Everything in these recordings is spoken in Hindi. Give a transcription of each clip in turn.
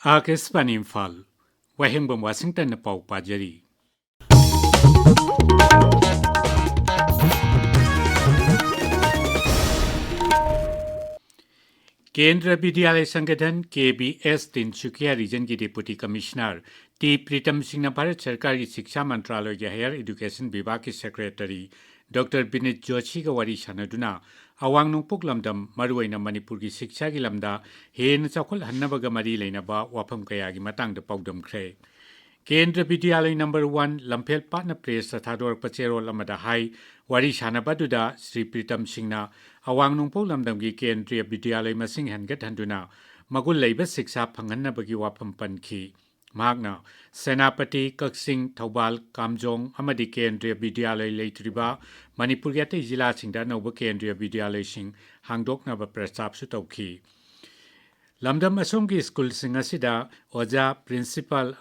Akespan Imphal, Wahingbam Washington na Pau Pajari. केंद्र विद्यालय संगठन KBS तिनसुकिया रीजन की deputy commissioner T Pritam Singh ने भारत सरकार की शिक्षा मंत्रालय के हायर एजुकेशन विभाग के सेक्रेटरी डॉक्टर विनीत जोशी का वारी सानदुना अवांग नोंपोक लमदम मरुआइना मणिपुर की शिक्षा की लमदा हेन चौखल हन्नबगा मरी लेनबा वाफम कयागी मतंग पाउदमख्रे केंद्र विद्यालय नंबर 1 लंफेल पाटना प्रेस थादोर पचेरोल हाई वारी सानबदुदा श्री प्रीतम सिंह अवांग नोंपोक लमदम की केंद्रीय विद्यालय मसिंग हनगत हंदुना मगुल लैब शिक्षा फंगन्नबगी वाफम पनखी महागना सेनापति कक्सिंग थौबाल कामजोंग अमदी केंद्रीय विद्यालय लेत्रिबा मणिपुर के अतै जिलासिंगदा नौब केंद्रीय विद्यालयसिंग हांगदोकनब प्रस्ताव तौखी लमदम असोम की स्कूल ओजा प्रिंसिपल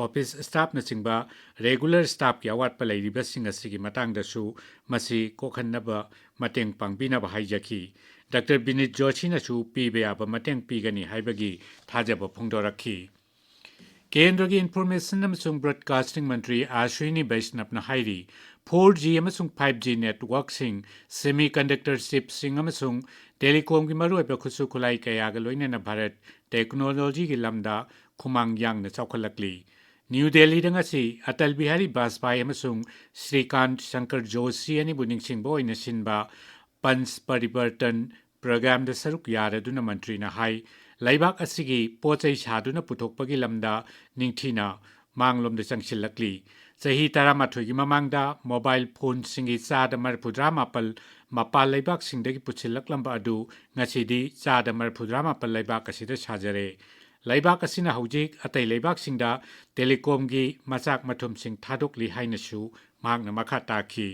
ऑफिस स्टाफ नचिंबा रेगुलर स्टाफ की अवाट मतंगदसु मसी कोखन्नब मतेंग पांगबिनब हाइजखी डॉक्टर विनीत जोशी नसु पीबे याब मतेंग पीगनी हाइबगी थाजब फोंदोरखी केंद्र की इन्फॉर्मेशन अमसुंग ब्रॉडकास्टिंग मंत्री अश्विनी वैष्णव हाइरी 4G अमसुंग 5G नेटवर्क सिंग सेमीकंडक्टर चिप सिंग अमसुंग टेलीकॉम की मरुअब खुसु खुलाई कयाग लोइनना भारत टेक्नोलॉजी की लमदा खुमांग यांगना चौखलकली न्यू दिल्ली दंगसी अटल बिहारी वाजपेयी अमसुंग श्रीकांत शंकर जोशी अनि बुनिंगसिंग बोइना सिनबा पंच परिवर्तन प्रोग्राम द सरुक यारदुना मंत्री ना हाई लैबाक असिगी पोचै सादुना पुथोकपगी लमदा निंगथीना मांगलोमदा चंगसिलकली चही 13 की ममांगदा मोबाइल फोन सिंगी चादा मरफुद्रा मापल मपाल लैबाक सिंगदगी पुछिलकलंबा अदु ngasiदी चादा मरफुद्रा मापल लैबाक असिदा साजरे लैबाक असिना हौजिक अतै लैबाक सिंगदा टेलीकॉम की मचाक मथुम सिंग थादोकली हाइनसु मांगना मखा ताखी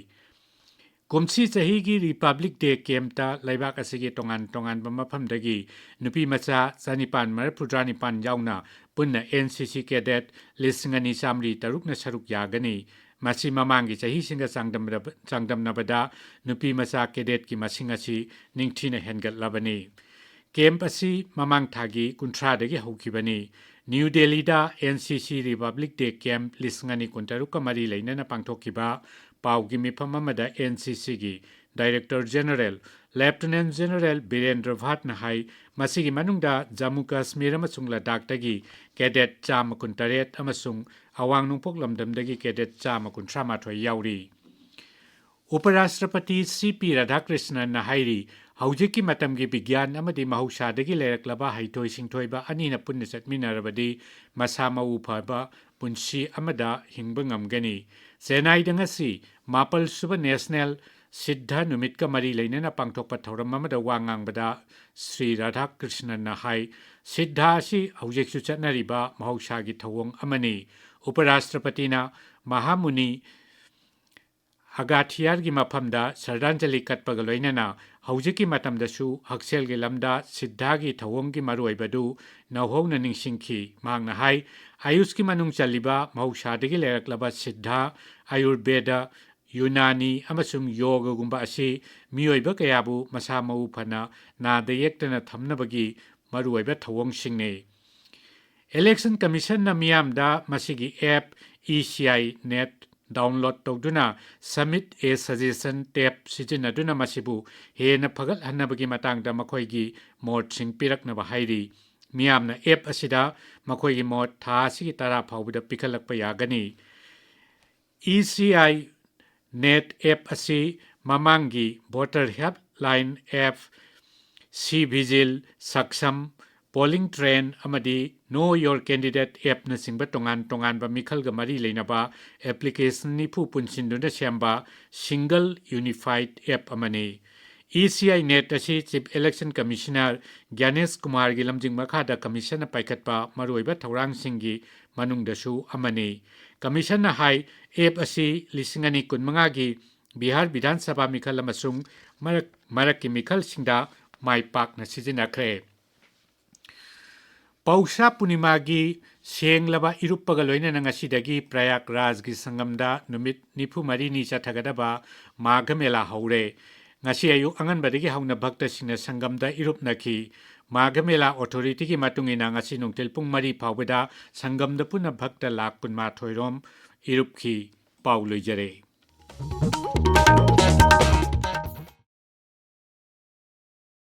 कुमसी चही की रिपब्लिक डे केम्पता लैबाक असिगे तोंगान तोंगान मफमदगी नुपी मचा चनिपान मरफुद्रानिपान याउना पुन्ना NCC कैडेट लिसिंगनी सामरी तरुकना सरुक यागनी मसी ममांगी चही सिंगा चांगदमनबदा नुपी मचा कैडेट की मसिंग असि निंगथीना हेनगतलबनी केम्प असि ममांग थागी कुंथ्रादगी हौखिबनी न्यू दिल्लीदा NCC रिपब्लिक डे केम्प लिसिंगनी कुंतरुक मरी लैनना पांगथोखिबा पाउगी मिफम अमदा NCC की director general lieutenant general Birendra Bhatt हाई मसिगी मनुंगदा जम्मू कश्मीर अमसुंग लद्दाखदगी कैडेट 138 अमसुंग अवांग नोंपोक लमदमदगी कैडेट 138 याउरी उपराष्ट्रपति CP राधाकृष्णन हाइरी हौजिकी मतमगी विज्ञान अमदी महौसादगी लेरक्लबा हैथोय सिंथोयबा अनिना पुन्ना चटमिनारबदी मसा मऊ फबा पुंसी अमदा हिंगबा ngamgani चेन्नई दंगसी मापल सुब नेशनल सिद्ध नुमित का मरी लेना पांगथोकपा थौरम अमदा वांगांगबदा श्री राधाकृष्णन हाई सिद्धासी हौजिकसु चटनरिबा महौसागी थौवंग अमनी उपराष्ट्रपतिना महामुनि अगाथियार की मफमदा श्रद्धांजलि कटपग लोइनना हौजिकी मतमदसु हक्सेलगी लमदा सिद्धागी थौवंगी मरुइबदु नौहौना निंगसिंखी मांगना हाई आयुष की मनुंग चलिबा महौसादगी लेरक्लबा सिद्धा आयुर्वेदा यूनानी अमसुंग योगगुंबा असि मियोइबा कयाबु मसा मऊ फना नादा येक्तना थमनबगी मरुइबा थौवंगसिंगने इलेक्शन कमीशन ना मियामदा मसिगी ऐप ECI नेट डाउनलोड तौदुना सबमिट ए सजेशन टैब सिजिनदुना मसिबु हेना फगल हन्नबगी मतंगदा मखोइगी मोड सिंग पिरकनबा हाइरी मियामना ऐप असिदा मखोइगी मोड था सिगी तरा फाउबदा पिखलकपा यागनी ECI नेट ऐप असि ममांगी voter helpline app C vigil Saksham polling train अमदी नो योर कैंडिडेट ऐप न सिंबा तोंगान तोंगान बा मिखलगा मरी लेनबा एप्लीकेशन निफु पुनसिंदुना सेंबा सिंगल यूनिफाइड ऐप अमने ECI नेट असि chief election commissioner Gyanesh Kumar की लमजिंग मखादा कमीशन पाइखतपा मरुइबा थौरांग सिंगी मनुंगदसु अमने कमीशन हाई ऐप असि लिसिंगनी कुनमंगा की बिहार विधानसभा मिखल अमसुंग मरक की मिखल सिंदा माई पाकना सिजिनखरे पौषा पूर्णिमा की सेंगलबा इरुप्पगा लोइनना ngasiदगी प्रयागराज की संगमदा नुमित निफु मरीनी चथगदबा Magh Mela हौरे ngasi ayu anganbadagi hauna bhaktasingna sangamda irupnaki Magamela Authority ki matungina ngasi nungtil pung mari phawbada sangam da puna bhakta lak kunma thoirom irupki pauloi jare